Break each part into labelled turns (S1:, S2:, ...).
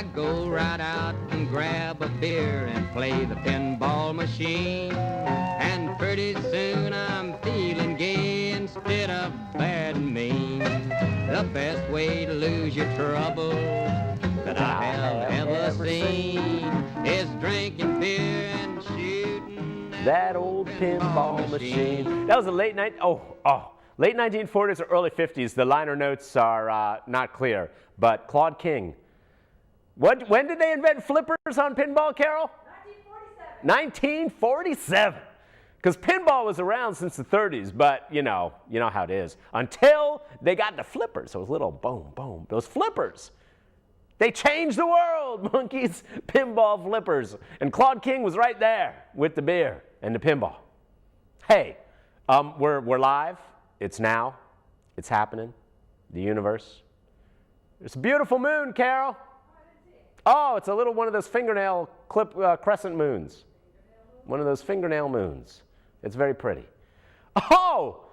S1: I go right out and grab a beer and play the pinball machine. And pretty soon I'm feeling gay instead of bad and mean. The best way to lose your trouble that I have ever seen is drinking beer and shooting
S2: that old pinball machine. That was a late 1940s or early 50s. The liner notes are not clear, but Claude King. When did they invent flippers on pinball, Carol? 1947. Because pinball was around since the 30s, but you know how it is. Until they got the flippers, those little boom, boom, those flippers. They changed the world, monkeys, pinball flippers. And Claude King was right there with the beer and the pinball. Hey, we're live. It's now. It's happening. The universe. It's a beautiful moon, Carol. Oh, it's a little one of those fingernail crescent moons. One of those fingernail moons. It's very pretty. Oh,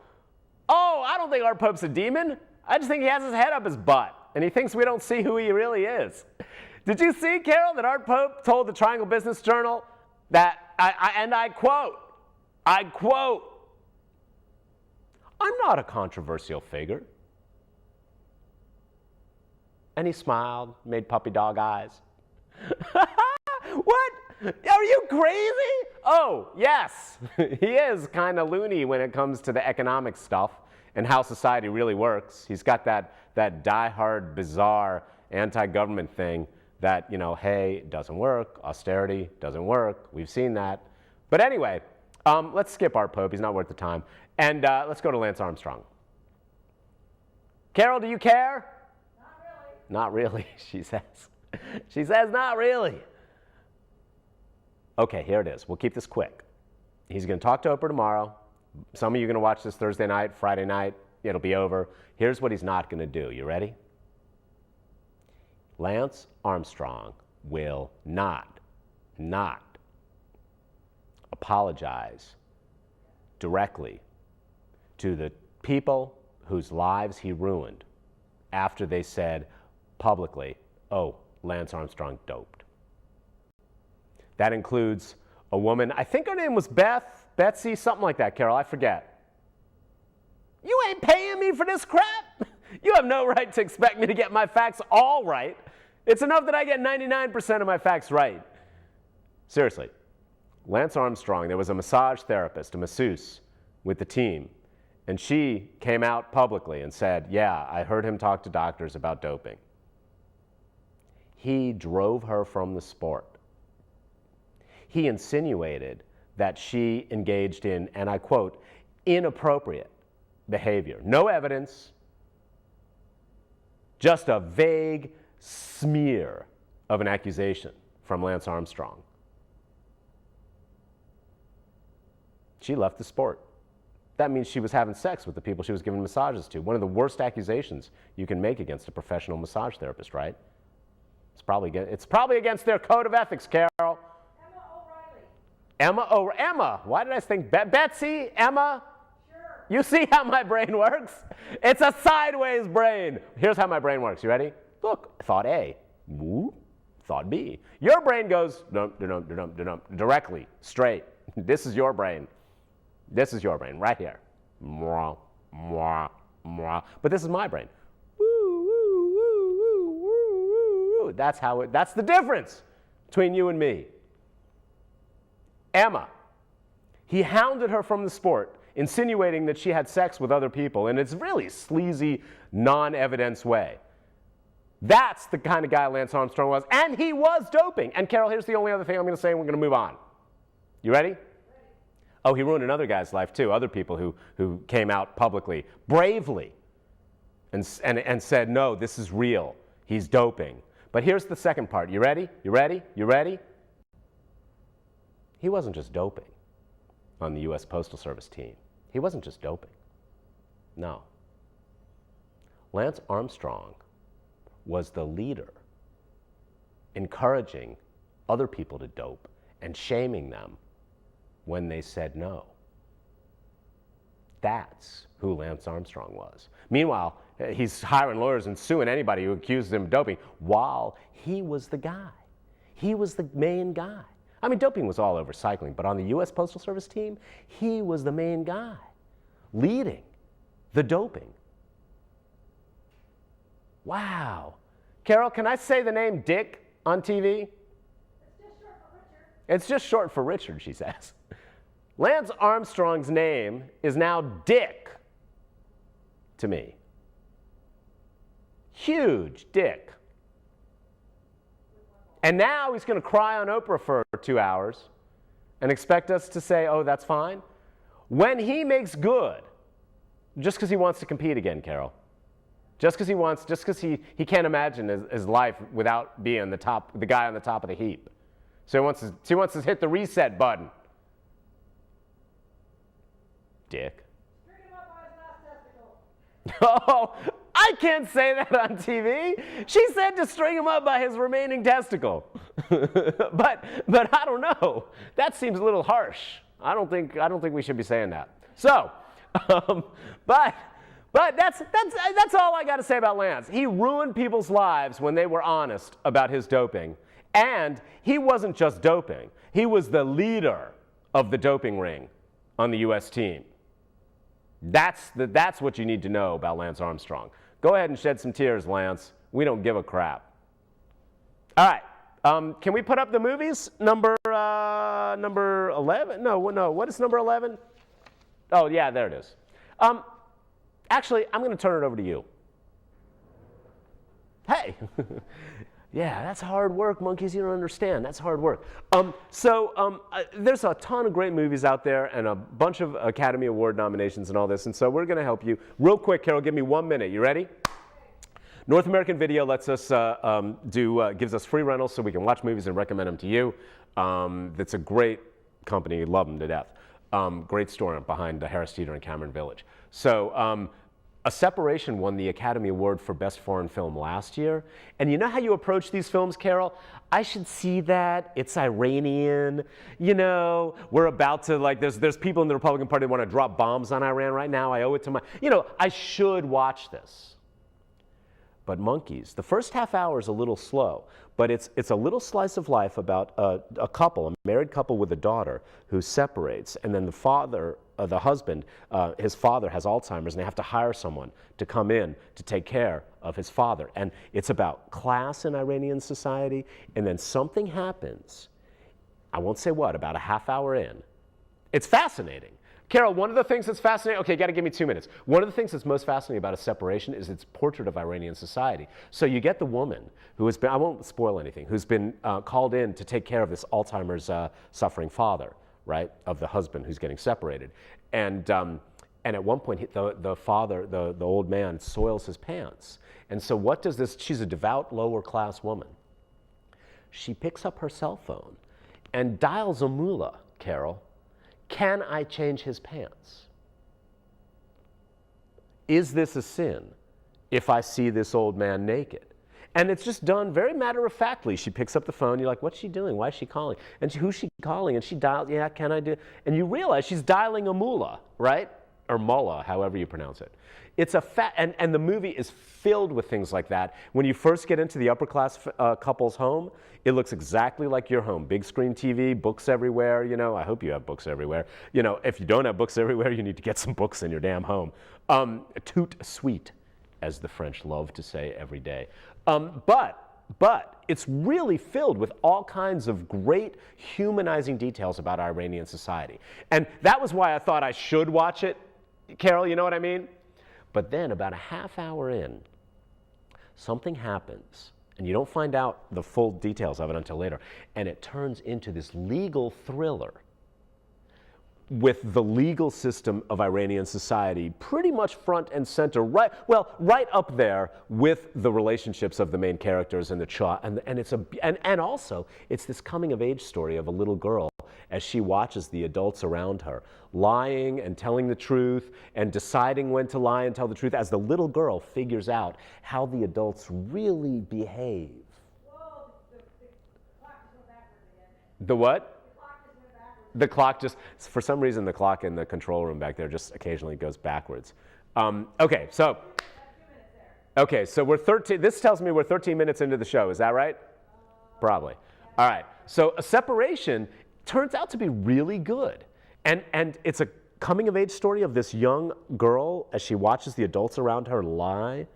S2: I don't think our Pope's a demon. I just think he has his head up his butt, and he thinks we don't see who he really is. Did you see, Carol, that our Pope told the Triangle Business Journal that, I quote, I'm not a controversial figure. And he smiled, made puppy dog eyes. What? Are you crazy? Oh, yes. He is kind of loony when it comes to the economic stuff and how society really works. He's got that die-hard, bizarre, anti-government thing that, hey, it doesn't work. Austerity doesn't work. We've seen that. But anyway, let's skip our Pope. He's not worth the time. And let's go to Lance Armstrong. Carol, do you care? Not really, she says. She says, not really. Okay, here it is. We'll keep this quick. He's going to talk to Oprah tomorrow. Some of you are going to watch this Thursday night, Friday night. It'll be over. Here's what he's not going to do. You ready? Lance Armstrong will not apologize directly to the people whose lives he ruined after they said publicly, oh, Lance Armstrong doped. That includes a woman, I think her name was Betsy, something like that, Carol, I forget. You ain't paying me for this crap. You have no right to expect me to get my facts all right. It's enough that I get 99% of my facts right. Seriously, Lance Armstrong, there was a massage therapist, a masseuse with the team, and she came out publicly and said, yeah, I heard him talk to doctors about doping. He drove her from the sport. He insinuated that she engaged in, and I quote, inappropriate behavior. No evidence, just a vague smear of an accusation from Lance Armstrong. She left the sport. That means she was having sex with the people she was giving massages to. One of the worst accusations you can make against a professional massage therapist, right? It's probably against their code of ethics, Carol. Emma, why did I think Betsy, Emma? Sure. You see how my brain works? It's a sideways brain. Here's how my brain works. You ready? Look, thought A. Woo. Thought B. Your brain goes directly, straight. This is your brain. This is your brain, right here. Mwah, mwah, mwah. But this is my brain. Woo, woo, woo, woo, woo, woo. That's the difference between you and me. Emma, he hounded her from the sport, insinuating that she had sex with other people in its really sleazy, non-evidence way. That's the kind of guy Lance Armstrong was, and he was doping. And Carol, here's the only other thing I'm going to say, and we're going to move on. You ready? Oh, he ruined another guy's life too, other people who came out publicly, bravely, and said, no, this is real. He's doping. But here's the second part. You ready? You ready? You ready? He wasn't just doping on the U.S. Postal Service team. He wasn't just doping. No. Lance Armstrong was the leader, encouraging other people to dope and shaming them when they said no. That's who Lance Armstrong was. Meanwhile, he's hiring lawyers and suing anybody who accuses him of doping, while he was the guy. He was the main guy. I mean, doping was all over cycling, but on the U.S. Postal Service team, he was the main guy, leading the doping. Wow. Carol, can I say the name Dick on TV? It's just short for Richard, she says. Lance Armstrong's name is now Dick to me. Huge Dick. And now he's going to cry on Oprah for 2 hours and expect us to say, oh, that's fine. When he makes good, just because he wants to compete again, Carol. Just because he can't imagine his life without being the guy on the top of the heap. So he wants to hit the reset button. Dick.
S3: String him up by his last testicle.
S2: Oh, I can't say that on TV. She said to string him up by his remaining testicle. but I don't know. That seems a little harsh. I don't think we should be saying that. So, but that's all I got to say about Lance. He ruined people's lives when they were honest about his doping. And he wasn't just doping. He was the leader of the doping ring on the U.S. team. That's what you need to know about Lance Armstrong. Go ahead and shed some tears, Lance. We don't give a crap. All right. Can we put up the movies? Number 11? No. What is number 11? Oh, yeah, there it is. Actually, I'm going to turn it over to you. Hey. Yeah, that's hard work, monkeys. You don't understand. That's hard work. There's a ton of great movies out there and a bunch of Academy Award nominations and all this. And so we're going to help you. Real quick, Carol, give me 1 minute. You ready? North American Video lets us gives us free rentals so we can watch movies and recommend them to you. That's a great company. Love them to death. Great story behind the Harris Theater in Cameron Village. So A Separation won the Academy Award for Best Foreign Film last year. And you know how you approach these films, Carol? I should see that. It's Iranian. You know, we're about to, like, there's people in the Republican Party that want to drop bombs on Iran right now. I owe it to my, I should watch this. But monkeys, the first half hour is a little slow, but it's a little slice of life about a couple, a married couple with a daughter who separates, and then the husband, his father has Alzheimer's, and they have to hire someone to come in to take care of his father. And it's about class in Iranian society, and then something happens, I won't say what, about a half hour in. It's fascinating. Carol, one of the things that's fascinating, okay, you gotta give me 2 minutes. One of the things that's most fascinating about A Separation is its portrait of Iranian society. So you get the woman who has been, I won't spoil anything, who's been called in to take care of this Alzheimer's suffering father, right, of the husband who's getting separated. And at one point, the father, the old man, soils his pants. And so what does this, she's a devout lower class woman. She picks up her cell phone and dials a mullah, Carol. Can I change his pants? Is this a sin if I see this old man naked? And it's just done very matter-of-factly. She picks up the phone. You're like, what's she doing? Why is she calling? And who's she calling? And she dials, yeah, can I do? And you realize she's dialing a mullah, right? Or mullah, however you pronounce it. It's a and the movie is filled with things like that. When you first get into the upper-class couple's home, it looks exactly like your home. Big screen TV, books everywhere, I hope you have books everywhere. If you don't have books everywhere, you need to get some books in your damn home. Tout sweet, as the French love to say every day. But it's really filled with all kinds of great humanizing details about Iranian society. And that was why I thought I should watch it, Carol, you know what I mean? But then about a half hour in, something happens, and you don't find out the full details of it until later, and it turns into this legal thriller with the legal system of Iranian society pretty much front and center, right up there with the relationships of the main characters and the child, and also it's this coming of age story of a little girl as she watches the adults around her lying and telling the truth and deciding when to lie and tell the truth as the little girl figures out how the adults really behave.
S3: Whoa, the clock just went backwards again.
S2: The what?
S3: The clock just went backwards.
S2: The clock just, for some reason, the clock in the control room back there just occasionally goes backwards. Okay, so. Okay, so we're 13, this tells me we're 13 minutes into the show, is that right? Probably. All right, so A Separation turns out to be really good. And it's a coming of age story of this young girl as she watches the adults around her lie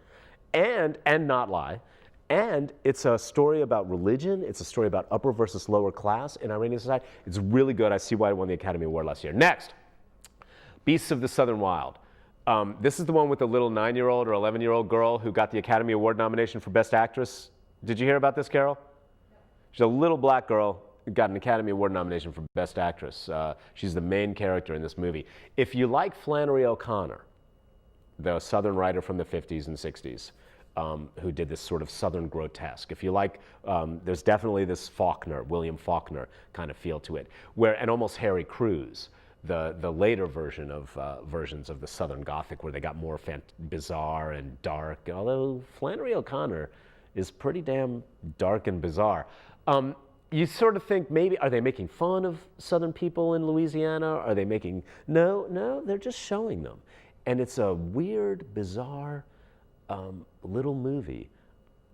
S2: and not lie. And it's a story about religion. It's a story about upper versus lower class in Iranian society. It's really good. I see why it won the Academy Award last year. Next, Beasts of the Southern Wild. This is the one with the little 9-year-old or 11-year-old girl who got the Academy Award nomination for Best Actress. Did you hear about this, Carol? She's a little black girl who got an Academy Award nomination for Best Actress. She's the main character in this movie. If you like Flannery O'Connor, the Southern writer from the 50s and 60s, who did this sort of Southern grotesque. If you like, there's definitely this Faulkner, William Faulkner kind of feel to it, and almost Harry Crews, the later versions of the Southern Gothic, where they got more bizarre and dark. Although Flannery O'Connor is pretty damn dark and bizarre. You sort of think maybe, are they making fun of Southern people in Louisiana? Are they making, no, they're just showing them. And it's a weird, bizarre little movie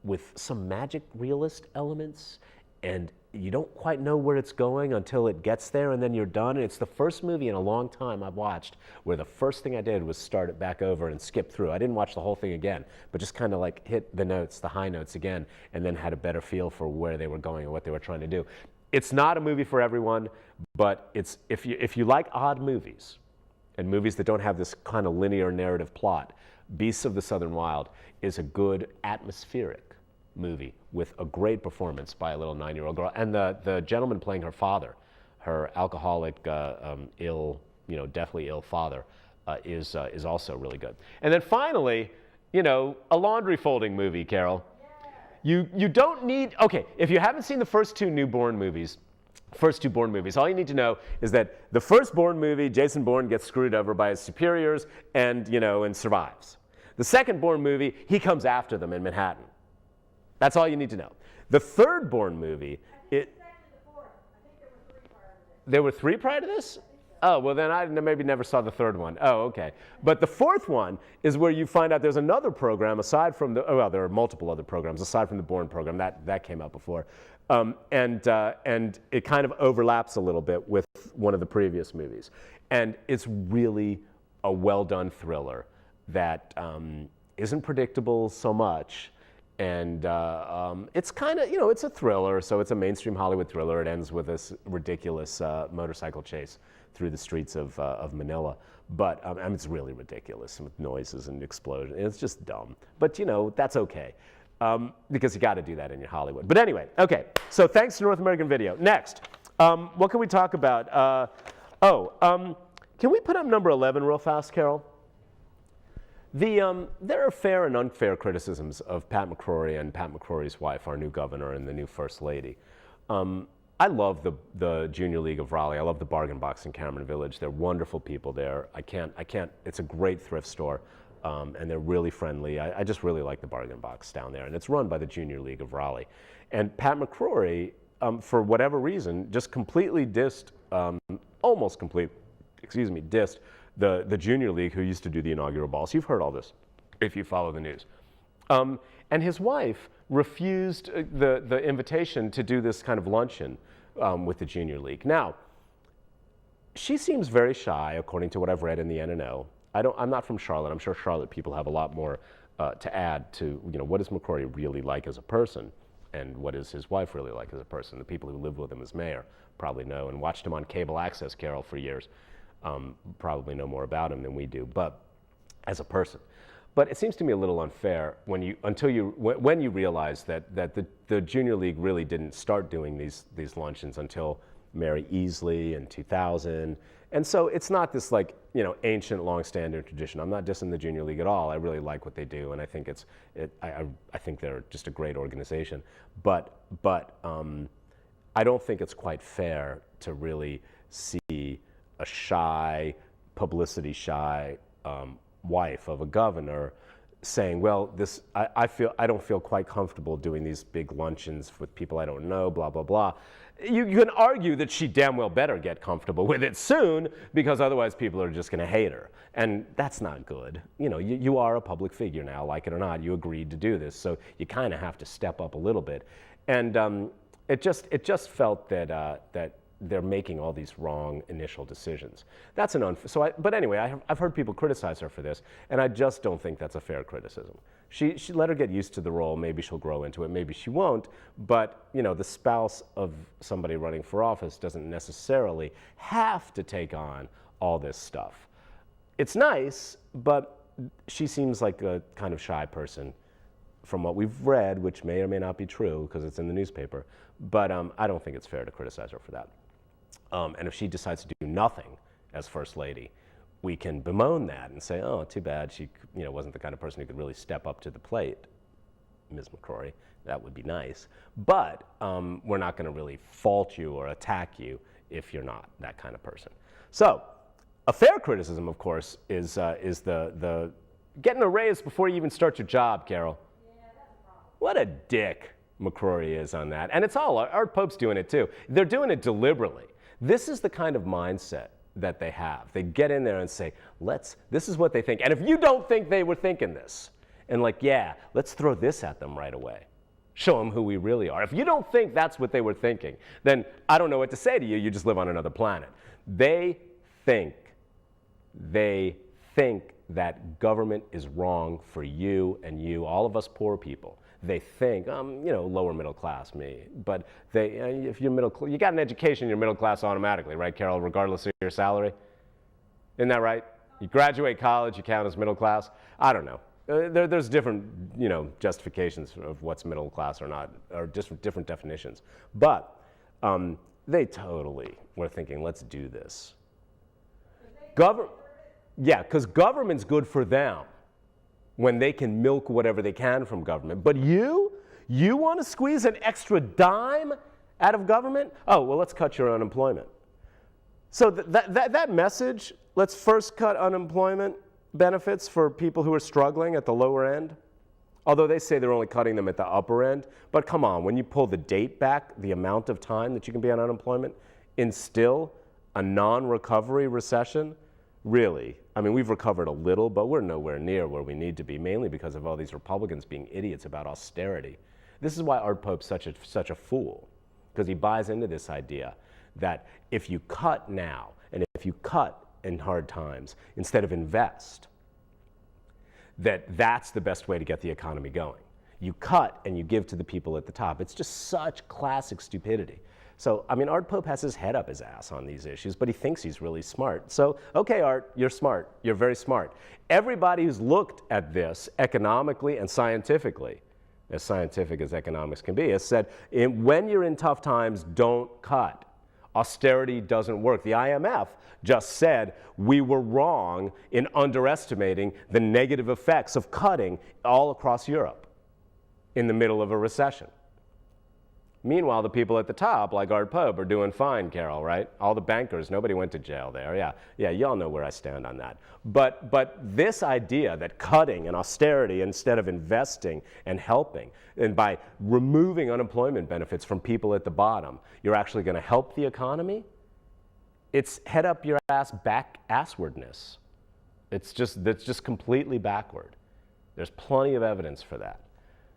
S2: with some magic realist elements, and you don't quite know where it's going until it gets there, and then you're done. And it's the first movie in a long time I've watched where the first thing I did was start it back over and skip through. I didn't watch the whole thing again, but just kind of like hit the notes, the high notes again, and then had a better feel for where they were going and what they were trying to do. It's not a movie for everyone, but it's if you like odd movies and movies that don't have this kind of linear narrative plot, Beasts of the Southern Wild is a good atmospheric movie with a great performance by a little 9-year-old girl, and the gentleman playing her father, her alcoholic, deathly ill father, is also really good. And then finally, a laundry folding movie, Carol. You don't need, okay, if you haven't seen the first two Bourne movies, all you need to know is that the first Bourne movie, Jason Bourne gets screwed over by his superiors and survives. The second Bourne movie, he comes after them in Manhattan. That's all you need to know. The third Bourne movie,
S3: It's actually the fourth. I think there were 3 prior to this.
S2: there were 3 prior to this? Oh, well then I maybe never saw the third one. Oh, okay. But the fourth one is where you find out there's another program aside from the, there are multiple other programs aside from the Bourne program. That came out before. And it kind of overlaps a little bit with one of the previous movies. And it's really a well-done thriller that isn't predictable so much. And it's kind of, it's a thriller, so it's a mainstream Hollywood thriller. It ends with this ridiculous motorcycle chase through the streets of Manila. But it's really ridiculous with noises and explosions. It's just dumb. But, that's okay. Because you got to do that in your Hollywood. But anyway, okay. So thanks to North American Video. Next, what can we talk about? Can we put up number 11 real fast, Carol? There are fair and unfair criticisms of Pat McCrory and Pat McCrory's wife, our new governor and the new first lady. I love the Junior League of Raleigh. I love the Bargain Box in Cameron Village. They're wonderful people there. It's a great thrift store, and they're really friendly. I just really like the Bargain Box down there, and it's run by the Junior League of Raleigh. And Pat McCrory, for whatever reason, just completely dissed, dissed the Junior League, who used to do the inaugural balls. You've heard all this if you follow the news. And his wife refused the invitation to do this kind of luncheon with the Junior League. Now, she seems very shy, according to what I've read in the NNO. I'm not from Charlotte. I'm sure Charlotte people have a lot more to add to, what is McCrory really like as a person, and what is his wife really like as a person. The people who lived with him as mayor probably know, and watched him on cable access, Carol, for years. Probably know more about him than we do, but as a person. But it seems to me a little unfair when you realize that the Junior League really didn't start doing these luncheons until Mary Easley in 2000, and so it's not this ancient, long-standing tradition. I'm not dissing the Junior League at all. I really like what they do, and I think I think they're just a great organization. But I don't think it's quite fair to really see a shy, publicity-shy wife of a governor saying, well, I don't feel quite comfortable doing these big luncheons with people I don't know, blah, blah, blah. You can argue that she damn well better get comfortable with it soon, because otherwise people are just going to hate her. And that's not good. You are a public figure now, like it or not. You agreed to do this, so you kind of have to step up a little bit. And it just felt that they're making all these wrong initial decisions. That's but anyway, I've heard people criticize her for this, and I just don't think that's a fair criticism. She let her get used to the role. Maybe she'll grow into it. Maybe she won't. But the spouse of somebody running for office doesn't necessarily have to take on all this stuff. It's nice, but she seems like a kind of shy person from what we've read, which may or may not be true because it's in the newspaper. But I don't think it's fair to criticize her for that. And if she decides to do nothing as First Lady, we can bemoan that and say, oh, too bad she wasn't the kind of person who could really step up to the plate, Ms. McCrory. That would be nice. But we're not going to really fault you or attack you if you're not that kind of person. So a fair criticism, of course, is the getting a raise before you even start your job, Carol.
S3: Yeah, that's a problem.
S2: What a dick McCrory is on that. And it's all, Art Pope's doing it too. They're doing it deliberately. This is the kind of mindset that they have. They get in there and say, this is what they think. And if you don't think they were thinking this, and yeah, let's throw this at them right away. Show them who we really are. If you don't think that's what they were thinking, then I don't know what to say to you. You just live on another planet. They think that government is wrong for you and you, all of us poor people. They think, lower middle class, me. But if you're you got an education, you're middle class automatically, right, Carol, regardless of your salary? Isn't that right? You graduate college, you count as middle class? I don't know. There's different, justifications of what's middle class or not, or just different definitions. But they totally were thinking, let's do this. Yeah, because government's good for them when they can milk whatever they can from government. But you want to squeeze an extra dime out of government? Oh, well, let's cut your unemployment. So that message, let's first cut unemployment benefits for people who are struggling at the lower end, although they say they're only cutting them at the upper end. But come on, when you pull the date back, the amount of time that you can be on unemployment in still a non-recovery recession, really, I mean, we've recovered a little, but we're nowhere near where we need to be, mainly because of all these Republicans being idiots about austerity. This is why Art Pope's such a fool, because he buys into this idea that if you cut now, and if you cut in hard times, instead of invest, that's the best way to get the economy going. You cut and you give to the people at the top. It's just such classic stupidity. So, I mean, Art Pope has his head up his ass on these issues, but he thinks he's really smart. So, okay, Art, you're smart. You're very smart. Everybody who's looked at this economically and scientifically, as scientific as economics can be, has said, when you're in tough times, don't cut. Austerity doesn't work. The IMF just said we were wrong in underestimating the negative effects of cutting all across Europe in the middle of a recession. Meanwhile, the people at the top, like Art Pope, are doing fine, Carol, right? All the bankers, nobody went to jail there. Yeah, y'all know where I stand on that. But this idea that cutting and austerity instead of investing and helping, and by removing unemployment benefits from people at the bottom, you're actually going to help the economy? It's head up your ass back asswardness. That's just completely backward. There's plenty of evidence for that.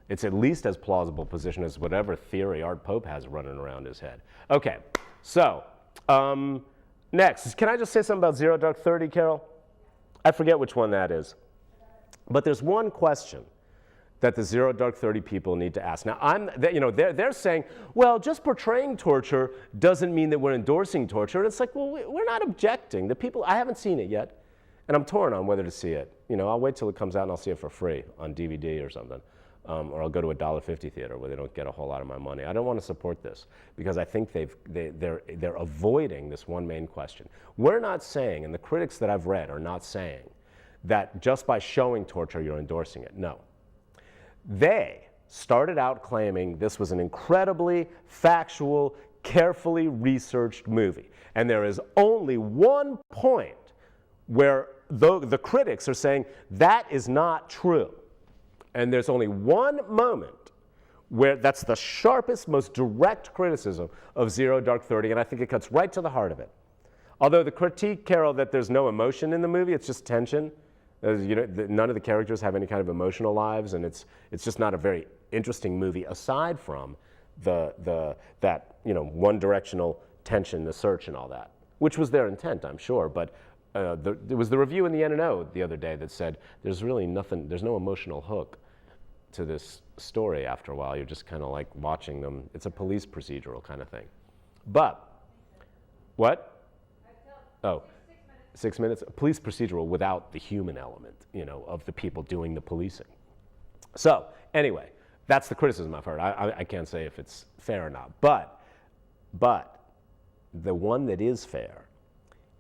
S2: It's at least as plausible position as whatever theory Art Pope has running around his head. Okay, so next, can I just say something about 0 Dark 30, Carol? I forget which one that is. But there's one question that the 0 Dark 30 people need to ask. Now, they're saying, well, just portraying torture doesn't mean that we're endorsing torture. And it's like, well, we're not objecting. The people, I haven't seen it yet, and I'm torn on whether to see it. I'll wait till it comes out and I'll see it for free on DVD or something. Or I'll go to a $1.50 theater where they don't get a whole lot of my money. I don't want to support this because I think they're avoiding this one main question. We're not saying, and the critics that I've read are not saying, that just by showing torture you're endorsing it. No. They started out claiming this was an incredibly factual, carefully researched movie. And there is only one point where the critics are saying that is not true. And there's only one moment where that's the sharpest, most direct criticism of Zero Dark 30, and I think it cuts right to the heart of it. Although the critique, Carol, that there's no emotion in the movie, it's just tension. None of the characters have any kind of emotional lives, and it's just not a very interesting movie aside from that one-directional tension, the search, and all that, which was their intent, I'm sure. But there was the review in the N&O the other day that said there's really nothing, there's no emotional hook to this story after a while. You're just kind of like watching them. It's a police procedural kind of thing. But, what? Oh, 6 minutes. A police procedural without the human element, of the people doing the policing. So, anyway, that's the criticism I've heard. I can't say if it's fair or not. But the one that is fair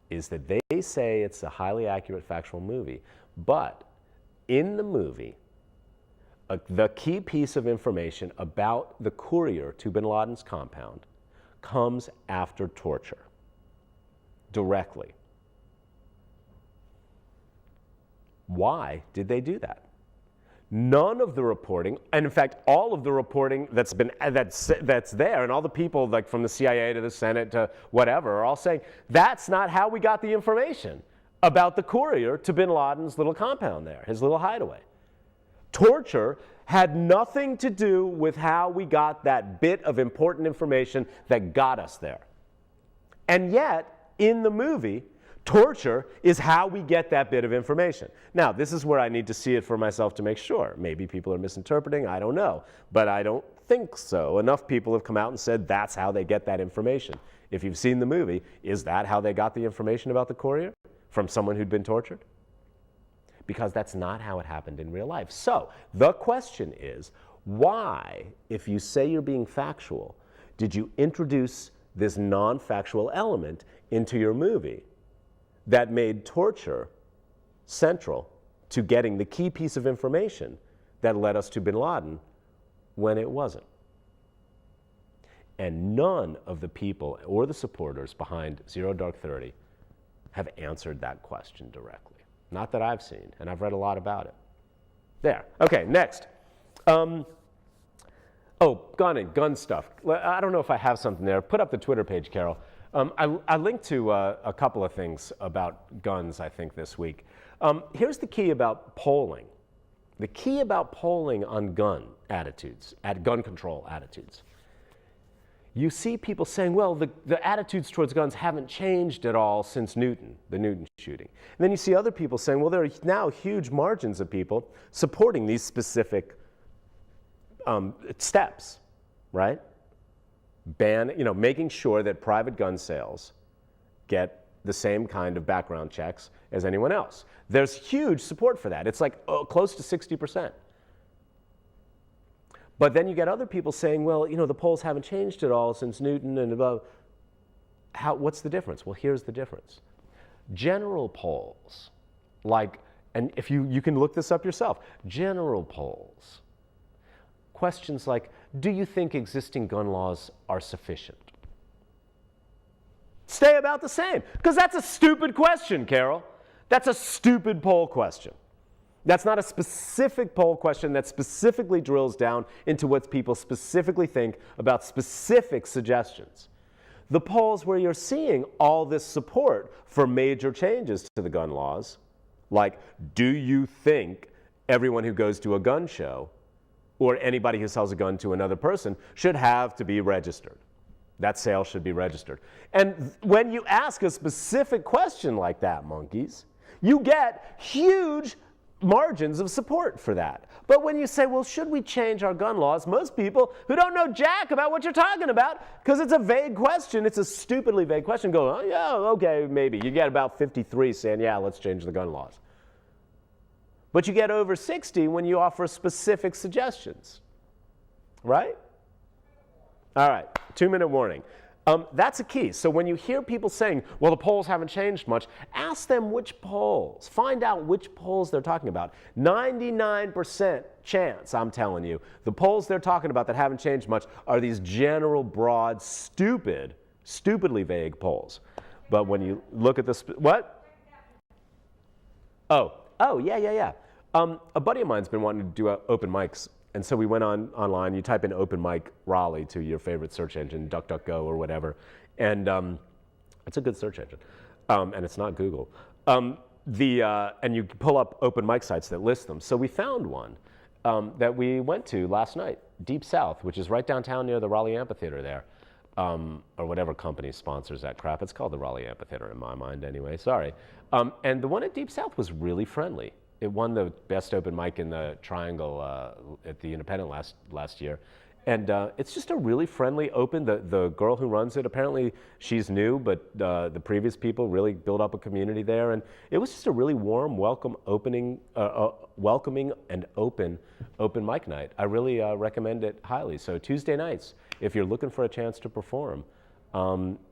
S2: is that they say it's a highly accurate factual movie, but in the movie, the key piece of information about the courier to bin Laden's compound comes after torture, directly. Why did they do that? None of the reporting, and in fact, all of the reporting that's there, and all the people like from the CIA to the Senate to whatever are all saying that's not how we got the information about the courier to bin Laden's little compound there, his little hideaway. Torture had nothing to do with how we got that bit of important information that got us there. And yet, in the movie, torture is how we get that bit of information. Now, this is where I need to see it for myself to make sure. Maybe people are misinterpreting, I don't know. But I don't think so. Enough people have come out and said that's how they get that information. If you've seen the movie, is that how they got the information about the courier? From someone who'd been tortured? Because that's not how it happened in real life. So, the question is, why, if you say you're being factual, did you introduce this non-factual element into your movie that made torture central to getting the key piece of information that led us to bin Laden when it wasn't? And none of the people or the supporters behind Zero Dark 30 have answered that question directly. Not that I've seen, and I've read a lot about it. There. Okay, next. Gun stuff. I don't know if I have something there. Put up the Twitter page, Carol. I linked to a couple of things about guns, I think, this week. Here's the key about polling. The key about polling on gun attitudes, gun control attitudes. You see people saying, well, the attitudes towards guns haven't changed at all since Newton, the Newton shooting. And then you see other people saying, well, there are now huge margins of people supporting these specific steps, right? Making sure that private gun sales get the same kind of background checks as anyone else. There's huge support for that. It's like close to 60%. But then you get other people saying, well, the polls haven't changed at all since Newton and above. What's the difference? Well, here's the difference. General polls, and if you can look this up yourself, general polls, questions like, do you think existing gun laws are sufficient? Stay about the same, because that's a stupid question, Carol. That's a stupid poll question. That's not a specific poll question that specifically drills down into what people specifically think about specific suggestions. The polls where you're seeing all this support for major changes to the gun laws, like, do you think everyone who goes to a gun show or anybody who sells a gun to another person should have to be registered? That sale should be registered. And when you ask a specific question like that, monkeys, you get huge margins of support for that. But when you say, well, should we change our gun laws? Most people who don't know jack about what you're talking about, because it's a vague question, it's a stupidly vague question, go, oh, yeah, okay, maybe. You get about 53 saying, yeah, let's change the gun laws. But you get over 60 when you offer specific suggestions, right? All right, 2-minute warning. That's a key. So when you hear people saying, well, the polls haven't changed much, ask them which polls. Find out which polls they're talking about. 99% chance, I'm telling you, the polls they're talking about that haven't changed much are these general, broad, stupidly vague polls. But when you look at the, what? Oh, yeah. A buddy of mine's been wanting to do open mics, and so we went online. You type in open mic Raleigh to your favorite search engine, DuckDuckGo or whatever, and it's a good search engine, and it's not Google. And you pull up open mic sites that list them. So we found one that we went to last night, Deep South, which is right downtown near the Raleigh Amphitheater there, or whatever company sponsors that crap. It's called the Raleigh Amphitheater in my mind anyway, sorry. And the one at Deep South was really friendly. It won the best open mic in the Triangle at the Independent last year. And it's just a really friendly, open, the girl who runs it, apparently she's new, but the previous people really built up a community there. And it was just a really warm, welcoming and open mic night. I really recommend it highly. So Tuesday nights, if you're looking for a chance to perform,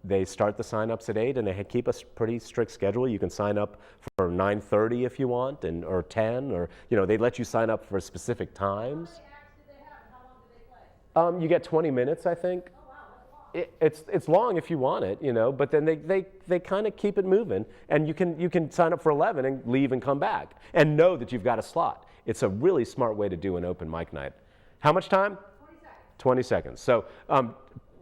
S2: they start the sign-ups at 8, and they keep a pretty strict schedule. You can sign up for 9:30 if you want, or 10, or they let you sign up for specific times.
S3: How many acts did they have, and how long did they play?
S2: You get 20 minutes, I think.
S3: Oh, wow, that's long.
S2: It's long if you want it, but then they kind of keep it moving, and you can sign up for 11 and leave and come back, and know that you've got a slot. It's a really smart way to do an open mic night. How much time?
S3: 20 seconds.
S2: 20 seconds. So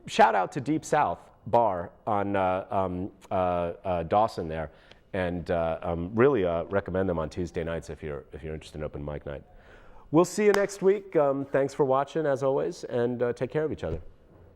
S2: shout out to Deep South Bar on Dawson there, and really recommend them on Tuesday nights if you're interested in open mic night. We'll see you next week. Thanks for watching as always, and take care of each other.